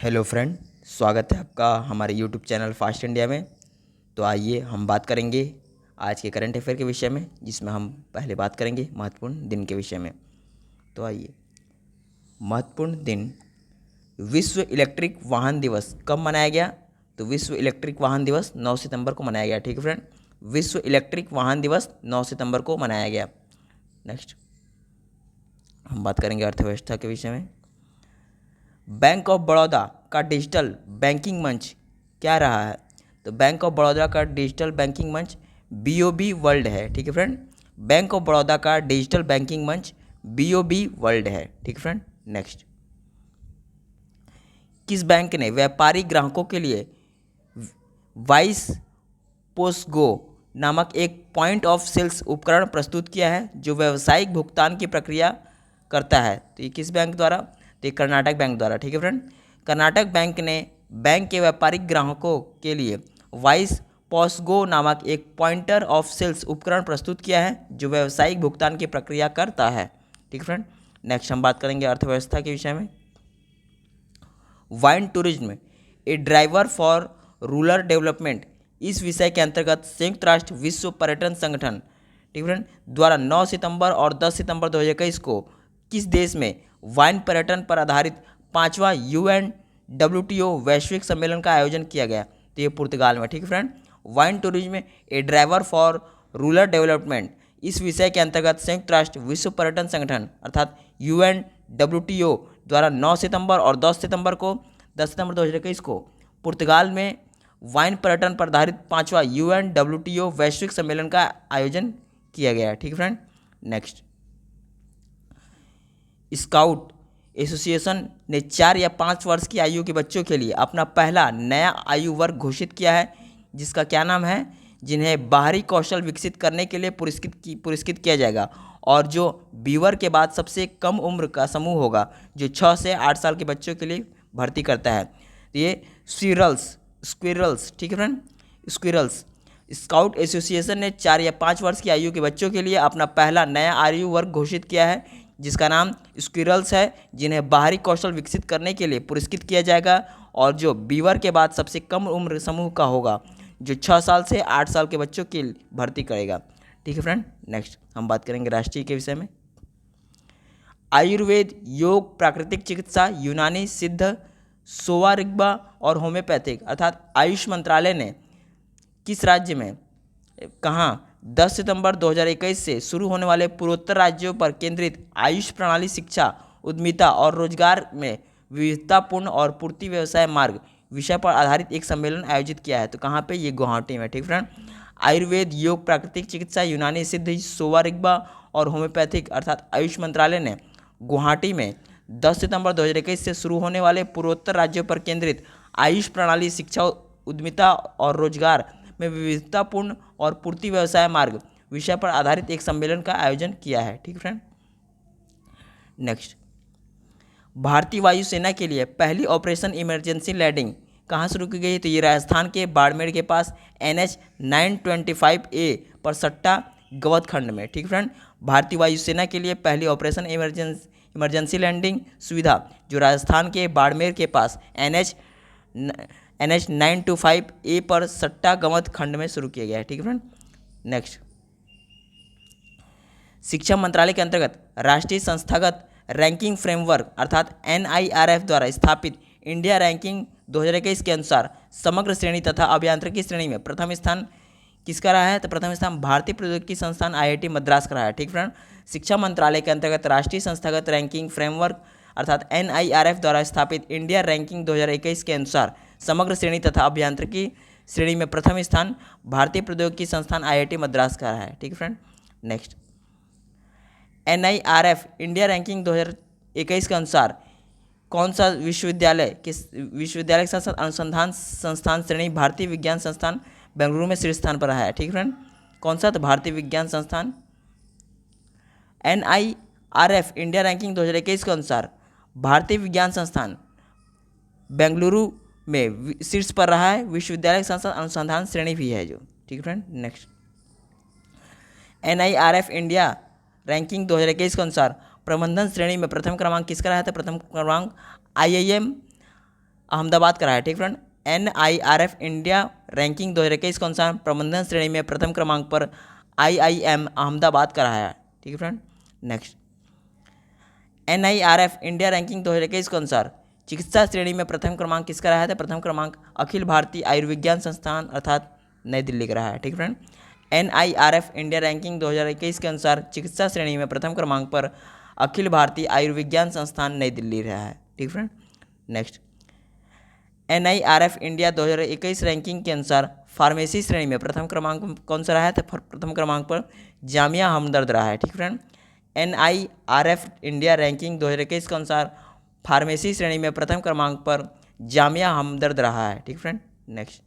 Hello friend, स्वागत है आपका हमारे यूट्यूब चैनल फास्ट इंडिया में। तो आइए हम बात करेंगे आज के करंट अफेयर के विषय में, जिसमें हम पहले बात करेंगे महत्वपूर्ण दिन के विषय में। तो आइए, महत्वपूर्ण दिन। विश्व इलेक्ट्रिक वाहन दिवस कब मनाया गया? तो विश्व इलेक्ट्रिक वाहन दिवस 9 सितंबर को मनाया गया। ठीक है फ्रेंड, विश्व इलेक्ट्रिक वाहन दिवस 9 सितंबर को मनाया गया। नेक्स्ट हम बात करेंगे अर्थव्यवस्था के विषय में। बैंक ऑफ बड़ौदा का डिजिटल बैंकिंग मंच क्या रहा है? तो बैंक ऑफ बड़ौदा का डिजिटल बैंकिंग मंच BOB वर्ल्ड है। ठीक है फ्रेंड, बैंक ऑफ बड़ौदा का डिजिटल बैंकिंग मंच BOB वर्ल्ड है। ठीक है फ्रेंड। नेक्स्ट, किस बैंक ने व्यापारी ग्राहकों के लिए वाइस पोस्टगो नामक एक पॉइंट ऑफ सेल्स उपकरण प्रस्तुत किया है, जो व्यावसायिक भुगतान की प्रक्रिया करता है? तो ये किस बैंक द्वारा? तो ये कर्नाटक बैंक द्वारा। ठीक है फ्रेंड, कर्नाटक बैंक ने बैंक के व्यापारिक ग्राहकों के लिए वाइस पोस्टगो नामक एक पॉइंटर ऑफ सेल्स उपकरण प्रस्तुत किया है, जो व्यावसायिक भुगतान की प्रक्रिया करता है। ठीक है फ्रेंड। नेक्स्ट हम बात करेंगे अर्थव्यवस्था के विषय में। Wine tourism A driver for rural development, इस विषय के अंतर्गत संयुक्त राष्ट्र विश्व पर्यटन संगठन डिफरेंट द्वारा 9 सितंबर और 10 सितंबर 2021 को किस देश में वाइन पर्यटन पर आधारित 5वां UNWTO वैश्विक सम्मेलन का आयोजन किया गया? तो ये पुर्तगाल में। ठीक है friend, wine tourism A driver for rural development, इस विषय के अंतर्गत संयुक्त राष्ट्र विश्व पर्यटन संगठन अर्थात UNWTO द्वारा 9 सितंबर और 10 सितंबर 2021 को पुर्तगाल में वाइन पर्यटन पर आधारित 5वां UNWTO वैश्विक सम्मेलन का आयोजन किया गया है। ठीक है फ्रेंड। नेक्स्ट, स्काउट एसोसिएशन ने 4 या 5 वर्ष की आयु के बच्चों के लिए अपना पहला नया आयु वर्ग घोषित किया है, जिसका क्या नाम है? जिन्हें बाहरी कौशल विकसित करने के लिए पुरस्कृत किया जाएगा, और जो बीवर के बाद सबसे कम उम्र का समूह होगा, जो 6 से 8 साल के बच्चों के लिए भर्ती करता है। तो ये स्क्विरल्स। ठीक है फ्रेंड, स्क्विरल्स। स्काउट एसोसिएशन ने 4 या 5 वर्ष की आयु के बच्चों के लिए अपना पहला नया आयु वर्ग घोषित किया है, जिसका नाम स्क्विरल्स है, जिन्हें बाहरी कौशल विकसित करने के लिए पुरस्कृत किया जाएगा, और जो बीवर के बाद सबसे कम उम्र समूह का होगा, जो 6 साल से 8 साल के बच्चों की भर्ती करेगा। ठीक है फ्रेंड। नेक्स्ट हम बात करेंगे राष्ट्रीय के विषय में। आयुर्वेद, योग, प्राकृतिक चिकित्सा, यूनानी, सिद्ध, सोवा रिग्पा और होम्योपैथिक अर्थात आयुष मंत्रालय ने किस राज्य में कहाँ 10 सितंबर 2021 से शुरू होने वाले पूर्वोत्तर राज्यों पर केंद्रित आयुष प्रणाली शिक्षा, उद्यमिता और रोजगार में विविधतापूर्ण और पूर्ति व्यवसाय मार्ग विषय पर आधारित एक सम्मेलन आयोजित किया है? तो कहाँ पे? ये गुवाहाटी में। ठीक फ्रेंड, आयुर्वेद, योग, प्राकृतिक चिकित्सा, यूनानी, सिद्ध, सोवा रिग्पा और होम्योपैथिक अर्थात आयुष मंत्रालय ने गुवाहाटी में 10 सितंबर 2021 से शुरू होने वाले पूर्वोत्तर राज्यों पर केंद्रित आयुष प्रणाली शिक्षा, उद्यमिता और रोजगार में विविधतापूर्ण और पूर्ति व्यवसाय मार्ग विषय पर आधारित एक सम्मेलन का आयोजन किया है। ठीक फ्रेंड। नेक्स्ट, भारतीय वायुसेना के लिए पहली ऑपरेशन इमरजेंसी लैंडिंग कहाँ शुरू की गई? तो ये राजस्थान के बाड़मेर के पास NH 925A पर सट्टा गवत खंड में। ठीक फ्रेंड, भारतीय वायुसेना के लिए पहली ऑपरेशन इमरजेंसी लैंडिंग सुविधा जो राजस्थान के बाड़मेर के पास NH 925A पर सट्टा गवत खंड में शुरू किया गया है। ठीक है फ्रेंड। नेक्स्ट, शिक्षा मंत्रालय के अंतर्गत राष्ट्रीय संस्थागत रैंकिंग फ्रेमवर्क अर्थात NIRF द्वारा स्थापित इंडिया रैंकिंग 2021 के अनुसार समग्र श्रेणी तथा अभियांत्रिकी श्रेणी में प्रथम स्थान किसका रहा है? तो प्रथम स्थान भारतीय प्रौद्योगिकी संस्थान IIT मद्रास का रहा है। ठीक फ्रेंड, शिक्षा मंत्रालय के अंतर्गत राष्ट्रीय संस्थागत रैंकिंग फ्रेमवर्क अर्थात NIRF द्वारा स्थापित इंडिया रैंकिंग 2021 के अनुसार समग्र श्रेणी तथा अभियांत्रिकी श्रेणी में प्रथम स्थान भारतीय प्रौद्योगिकी संस्थान IIT मद्रास का रहा है। ठीक है friend. Next, NIRF India ranking 2021 के अनुसार कौन सा विश्वविद्यालय के साथ साथ अनुसंधान संस्थान श्रेणी भारतीय विज्ञान संस्थान बेंगलुरु में शीर्ष स्थान पर रहा है? ठीक फ्रेंड, कौन सा? तो भारतीय विज्ञान संस्थान। NIRF इंडिया रैंकिंग 2021 के अनुसार भारतीय विज्ञान संस्थान बेंगलुरु में शीर्ष पर रहा है। विश्वविद्यालय के साथ साथ अनुसंधान श्रेणी भी है जो। ठीक है friend. Next, NIRF India ranking 2021 के अनुसार प्रबंधन श्रेणी में प्रथम क्रमांक किसका रहा था? प्रथम क्रमांक अहमदाबाद का रहा है। ठीक फ्रेंड। NIRF इंडिया रैंकिंग 2021 के अनुसार प्रबंधन श्रेणी में प्रथम क्रमांक पर IIM अहमदाबाद का रहा है। ठीक है friend. Next, NIRF India ranking 2021 के अनुसार चिकित्सा श्रेणी में प्रथम क्रमांक किसका रहा है? तो प्रथम क्रमांक अखिल भारतीय आयुर्विज्ञान संस्थान अर्थात नई दिल्ली का रहा है। ठीक फ्रेंड। NIRF इंडिया रैंकिंग 2021 के अनुसार चिकित्सा श्रेणी में प्रथम क्रमांक पर अखिल भारतीय आयुर्विज्ञान संस्थान नई दिल्ली रहा है। ठीक friend. Next, NIRF India 2021 ranking के अनुसार फार्मेसी श्रेणी में प्रथम क्रमांक कौन सा रहा है? तो प्रथम क्रमांक पर जामिया हमदर्द रहा है। ठीक फ्रेंड। NIRF इंडिया रैंकिंग 2021 के अनुसार फार्मेसी श्रेणी में प्रथम क्रमांक पर जामिया हमदर्द रहा है। ठीक friend. Next,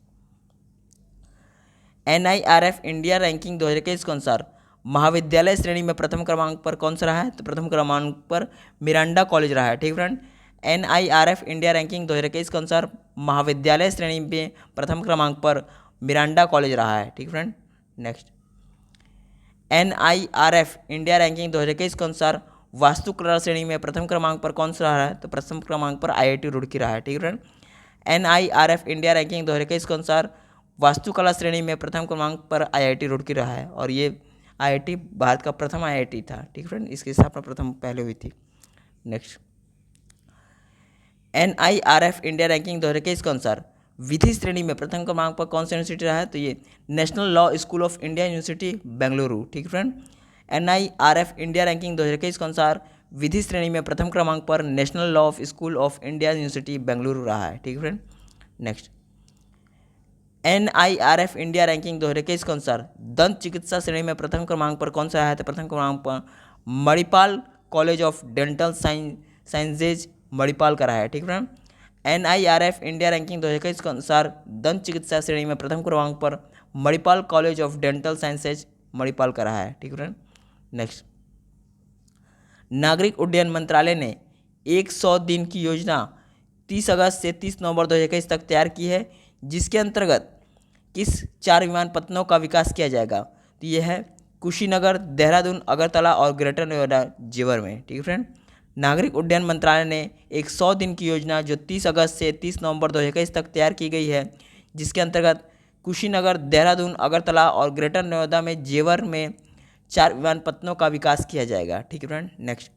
NIRF India ranking 2021 के अनुसार महाविद्यालय श्रेणी में प्रथम क्रमांक पर कौन सा रहा है? तो प्रथम क्रमांक पर मिरांडा कॉलेज रहा है। ठीक फ्रेंड। NIRF इंडिया रैंकिंग 2021 के अनुसार महाविद्यालय श्रेणी में प्रथम क्रमांक पर मिरांडा कॉलेज रहा है। ठीक friend. Next, NIRF India ranking 2021 के अनुसार वास्तुकला श्रेणी में प्रथम क्रमांक पर कौन सा रहा है? तो प्रथम क्रमांक पर IIT रुड़की रहा है। ठीक फ्रेंड। NIRF इंडिया रैंकिंग 2021 के अनुसार वास्तुकला श्रेणी में प्रथम क्रमांक पर IIT रुड़की रहा है और ये IIT भारत का प्रथम IIT था। ठीक फ्रेंड। इसकी स्थापना प्रथम पहले हुई थी। नेक्स्ट, NIRF इंडिया रैंकिंग 2021 के अनुसार विधि श्रेणी में प्रथम क्रमांक पर कौन सा यूनिवर्सिटी रहा है? तो ये national law school of India university Bengaluru. ठीक फ्रेंड। NIRF इंडिया रैंकिंग 2021 के अनुसार विधि श्रेणी में प्रथम क्रमांक पर national law school of India university Bengaluru रहा है। ठीक friend. Next, NIRF India ranking 2021 के अनुसार दंत चिकित्सा श्रेणी में प्रथम क्रमांक पर कौन सा रहा है? तो प्रथम क्रमांक पर Manipal college of dental sciences Manipal का रहा है। ठीक फ्रेंड। NIRF इंडिया रैंकिंग 2021 के अनुसार दंत चिकित्सा श्रेणी में प्रथम क्रमांक पर Manipal college of dental sciences Manipal का रहा है। ठीक फ्रेंड। नेक्स्ट, नागरिक उड्डयन मंत्रालय ने 100 दिन की योजना 30 अगस्त से 30 नवंबर 2021 तक तैयार की है, जिसके अंतर्गत किस 4 विमानपत्तनों का विकास किया जाएगा? तो ये है कुशीनगर, देहरादून, अगरतला और ग्रेटर नोएडा जेवर में। ठीक है फ्रेंड। नागरिक उड्डयन मंत्रालय ने 100 दिन की योजना जो 30 अगस्त से 30 नवंबर 2021 तक तैयार की गई है, जिसके अंतर्गत कुशीनगर, देहरादून, अगरतला और ग्रेटर नोएडा में जेवर में 4 विमानपत्तनों का विकास किया जाएगा। ठीक है फ्रेंड। नेक्स्ट,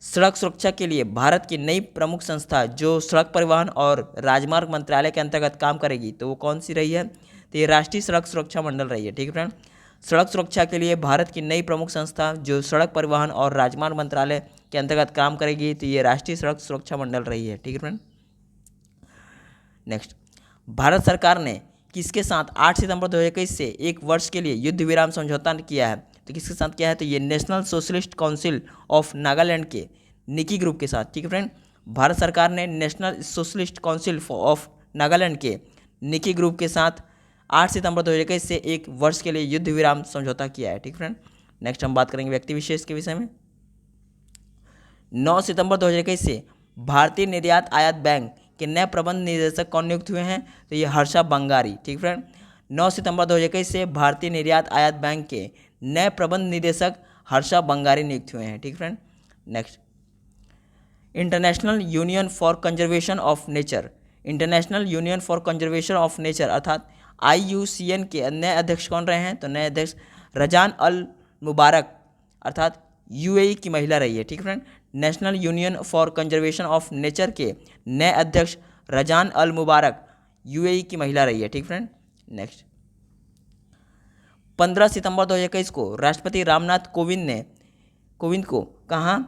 सड़क सुरक्षा के लिए भारत की नई प्रमुख संस्था जो सड़क परिवहन और राजमार्ग मंत्रालय के अंतर्गत काम करेगी, तो वो कौन सी रही है? तो ये राष्ट्रीय सड़क सुरक्षा मंडल रही है। ठीक है फ्रेंड। सड़क सुरक्षा के लिए भारत की नई प्रमुख संस्था जो सड़क परिवहन और राजमार्ग मंत्रालय के अंतर्गत काम करेगी, तो ये राष्ट्रीय सड़क सुरक्षा मंडल रही है। ठीक है फ्रेंड। नेक्स्ट, भारत सरकार ने किसके साथ 8 सितंबर 2021 से 1 वर्ष के लिए युद्ध विराम समझौता किया है? तो किसके साथ किया है? तो ये national socialist council of Nagaland के निकी ग्रुप के साथ। ठीक है फ्रेंड। भारत सरकार ने national socialist council of Nagaland के निकी ग्रुप के साथ 8 सितंबर 2021 से 1 वर्ष के लिए युद्ध विराम समझौता किया है। ठीक फ्रेंड। नेक्स्ट हम बात करेंगे व्यक्ति विशेष के विषय में। 9 सितंबर 2021 से भारतीय निर्यात आयात बैंक के नए प्रबंध निदेशक कौन नियुक्त हुए हैं? तो ये हर्षा बंगारी। ठीक फ्रेंड। 9 सितंबर 2021 से भारतीय निर्यात आयात बैंक के नए प्रबंध निदेशक हर्षा बंगारी नियुक्त हुए हैं। ठीक friend. Next, international union for conservation of nature, international union for conservation of nature अर्थात IUCN के नए अध्यक्ष कौन रहे हैं? तो नए अध्यक्ष रजान अल मुबारक अर्थात UAE की महिला रही है। ठीक friend. National union for conservation of nature के नए अध्यक्ष रजान अल मुबारक UAE की महिला रही है। ठीक फ्रेंड। नेक्स्ट, 15 सितंबर 2021 को राष्ट्रपति रामनाथ कोविंद को कहाँ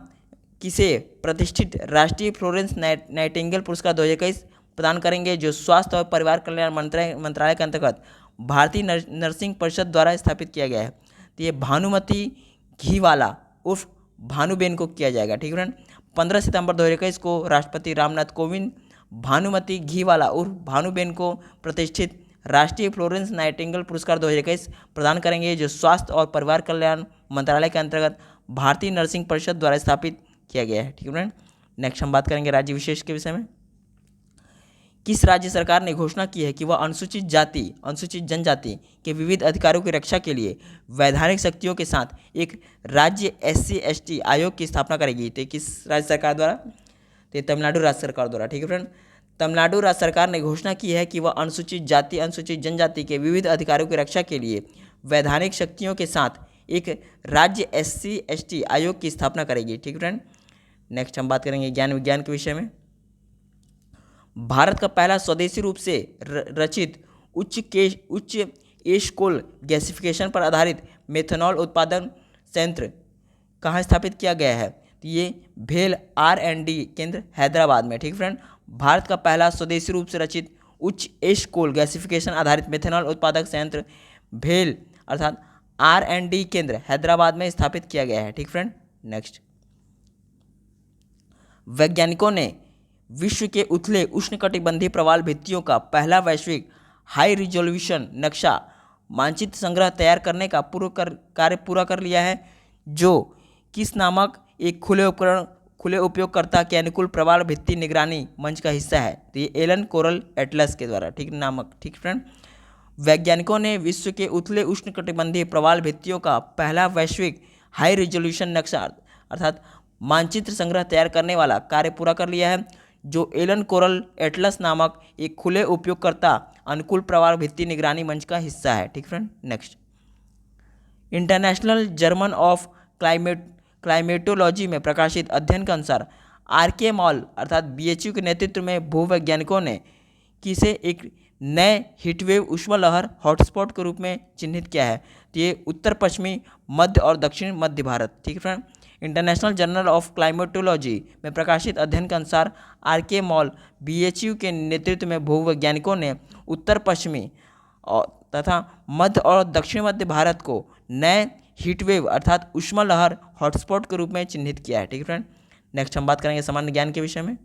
किसे प्रतिष्ठित राष्ट्रीय फ्लोरेंस नाइटिंगेल पुरस्कार 2021 प्रदान करेंगे, जो स्वास्थ्य और परिवार कल्याण मंत्रालय के अंतर्गत भारतीय नर्सिंग परिषद द्वारा स्थापित किया गया है। तो ये भानुमति घीवाला उर्फ भानुबेन को किया जाएगा। ठीक है फ्रेंड। 15 सितंबर 2021 को राष्ट्रपति रामनाथ कोविंद भानुमति घीवाला उर्फ भानुबेन को प्रतिष्ठित राष्ट्रीय फ्लोरेंस नाइटिंगेल पुरस्कार 2021 प्रदान करेंगे, जो स्वास्थ्य और परिवार कल्याण मंत्रालय के अंतर्गत भारतीय नर्सिंग परिषद द्वारा स्थापित किया गया है। ठीक है फ्रेंड। नेक्स्ट हम बात करेंगे राज्य विशेष के विषय में। किस राज्य सरकार ने घोषणा की है कि वह अनुसूचित जाति अनुसूचित जनजाति के विविध अधिकारों की रक्षा के लिए वैधानिक शक्तियों के साथ एक राज्य SC/ST आयोग की स्थापना करेगी? तो किस राज्य सरकार द्वारा? तो ये तमिलनाडु राज्य सरकार द्वारा, ठीक है फ्रेंड। तमिलनाडु राज्य सरकार ने घोषणा की है कि वह अनुसूचित जाति अनुसूचित जनजाति के विविध अधिकारों की रक्षा के लिए वैधानिक शक्तियों के साथ एक राज्य SC/ST आयोग की स्थापना करेगी, ठीक है फ्रेंड। नेक्स्ट हम बात करेंगे ज्ञान विज्ञान के विषय में। भारत का पहला स्वदेशी रूप से रचित उच्च एश कोल गैसिफिकेशन पर आधारित मेथनॉल उत्पादन संयंत्र कहाँ स्थापित किया गया है? तो ये भेल R&D केंद्र हैदराबाद में, ठीक फ्रेंड। भारत का पहला स्वदेशी रूप से रचित उच्च एश कोल गैसिफिकेशन आधारित मेथनॉल उत्पादक संयंत्र भेल अर्थात R&D केंद्र हैदराबाद में स्थापित किया गया है, ठीक फ्रेंड। नेक्स्ट, वैज्ञानिकों ने विश्व के उथले उष्णकटिबंधीय प्रवाल भित्तियों का पहला वैश्विक हाई रिजोल्यूशन नक्शा मानचित्र संग्रह तैयार करने का कार्य पूरा कर लिया है, जो किस नामक एक खुले उपयोगकर्ता के अनुकूल प्रवाल भित्ति निगरानी मंच का हिस्सा है? तो ये एलन कोरल एटलस के द्वारा, ठीक नामक, ठीक फ्रेंड। वैज्ञानिकों ने विश्व के उथले उष्णकटिबंधीय प्रवाल भित्तियों का पहला वैश्विक हाई रिजोल्यूशन नक्शा अर्थात मानचित्र संग्रह तैयार करने वाला कार्य पूरा कर लिया है, जो एलन कोरल एटलस नामक एक खुले उपयोगकर्ता अनुकूल प्रवाल भित्ति निगरानी मंच का हिस्सा है, ठीक friend. Next, international journal of climatology में प्रकाशित अध्ययन के अनुसार RK मॉल अर्थात BHU के नेतृत्व में भूवैज्ञानिकों ने किसे एक नए हीटवेव ऊष्मा लहर हॉटस्पॉट के रूप में चिन्हित किया है? तो ये उत्तर पश्चिमी मध्य और दक्षिण मध्य भारत, ठीक है friend. International journal of climatology में प्रकाशित अध्ययन के अनुसार RK मॉल BHU के नेतृत्व में भूवैज्ञानिकों ने उत्तर पश्चिमी तथा मध्य और दक्षिण मध्य भारत को नए हीटवेव अर्थात ऊष्मा लहर हॉटस्पॉट के रूप में चिन्हित किया है, ठीक है फ्रेंड। नेक्स्ट हम बात करेंगे सामान्य ज्ञान के विषय में।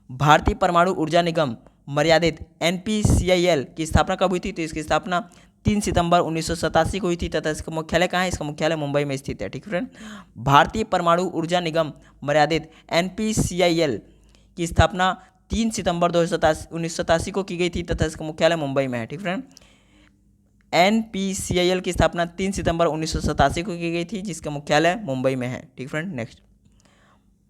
भारतीय परमाणु ऊर्जा निगम मर्यादित NPCIL की स्थापना कब हुई थी? तो इसकी स्थापना 3 सितंबर 1987 को हुई थी तथा इसका मुख्यालय कहाँ है? इसका मुख्यालय मुंबई में स्थित है, ठीक है फ्रेंड। भारतीय परमाणु ऊर्जा निगम मर्यादित NPCIL की स्थापना 3 सितंबर 1987 को की गई थी तथा इसका मुख्यालय मुंबई में है, ठीक फ्रेंड। NPCIL की स्थापना 3 सितंबर 1987 को की गई थी जिसका मुख्यालय मुंबई में है, ठीक फ्रेंड। नेक्स्ट,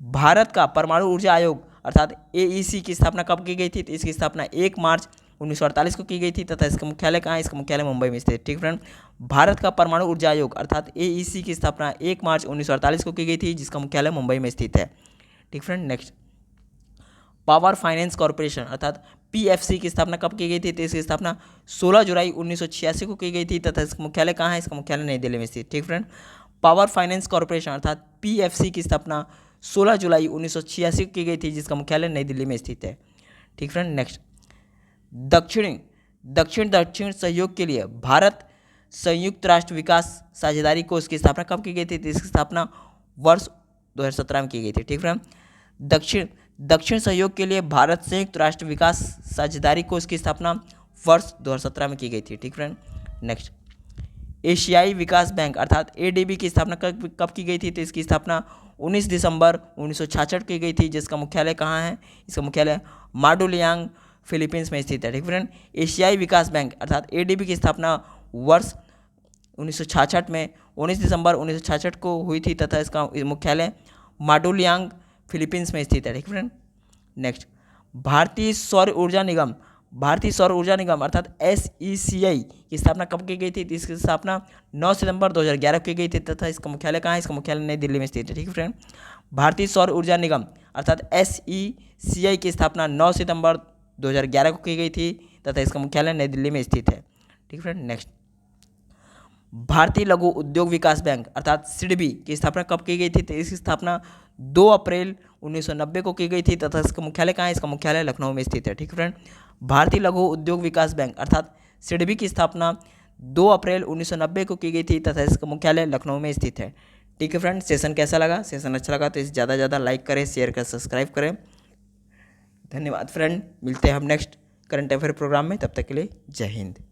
भारत का परमाणु ऊर्जा आयोग अर्थात AEC की स्थापना कब की गई थी? तो इसकी स्थापना 1 मार्च 1948 को की गई थी तथा इसका मुख्यालय कहाँ है? इसका मुख्यालय मुंबई में स्थित, ठीक फ्रेंड। भारत का परमाणु ऊर्जा आयोग अर्थात AEC की स्थापना 1 मार्च 1948 को की गई थी जिसका मुख्यालय मुंबई में स्थित है, ठीक friend. Next, power finance corporation अर्थात PFC की स्थापना कब की गई थी? तो इसकी स्थापना 16 जुलाई 1986 को की गई थी तथा इसका मुख्यालय कहाँ है? इसका मुख्यालय नई दिल्ली में स्थित, ठीक फ्रेंड। पावर फाइनेंस कॉर्पोरेशन अर्थात PFC की स्थापना 16 जुलाई 1986 को की गई थी जिसका मुख्यालय नई दिल्ली में स्थित है, ठीक फ्रेंड। नेक्स्ट, दक्षिण सहयोग के लिए भारत संयुक्त राष्ट्र विकास साझेदारी कोष की स्थापना कब की गई थी? तो इसकी स्थापना वर्ष 2017 में की गई थी, ठीक फ्रेंड। दक्षिण सहयोग के लिए भारत संयुक्त राष्ट्र विकास साझेदारी कोष की स्थापना वर्ष 2017 में की गई थी, ठीक फ्रेंड। नेक्स्ट, एशियाई विकास बैंक अर्थात ADB की स्थापना कब की गई थी? तो इसकी स्थापना 19 दिसंबर 1966 की गई थी जिसका मुख्यालय कहाँ है? इसका मुख्यालय माडुलियांग फिलीपींस में स्थित है, ठीक फ्रेंड। एशियाई विकास बैंक अर्थात ADB की स्थापना वर्ष 1966 में 19 दिसंबर 1966 को हुई थी तथा इसका मुख्यालय माडुलियांग फिलीपींस में स्थित है, ठीक फ्रेंड। नेक्स्ट, भारतीय सौर ऊर्जा निगम अर्थात SECI की स्थापना कब की गई थी? तो इसकी स्थापना 9 सितंबर 2011 को की गई थी तथा इसका मुख्यालय कहाँ है? इसका मुख्यालय नई दिल्ली में स्थित है, ठीक है फ्रेंड। भारतीय सौर ऊर्जा निगम अर्थात SECI की स्थापना 9 सितंबर 2011 को की गई थी तथा इसका मुख्यालय नई दिल्ली में स्थित है, ठीक फ्रेंड। नेक्स्ट, भारतीय लघु उद्योग विकास बैंक अर्थात SIDBI की स्थापना कब की गई थी? तो इसकी स्थापना 2 अप्रैल 1990 को की गई थी तथा इसका मुख्यालय कहाँ है? इसका मुख्यालय लखनऊ में स्थित है, ठीक फ्रेंड। भारतीय लघु उद्योग विकास बैंक अर्थात SIDBI की स्थापना 2 अप्रैल 1990 को की गई थी तथा इसका मुख्यालय लखनऊ में स्थित है, ठीक है फ्रेंड। सेशन कैसा लगा? सेशन अच्छा लगा तो इसे ज़्यादा से ज़्यादा लाइक करें, शेयर करें, सब्सक्राइब करें। धन्यवाद फ्रेंड, मिलते हैं हम नेक्स्ट करंट अफेयर प्रोग्राम में, तब तक के लिए जय हिंद।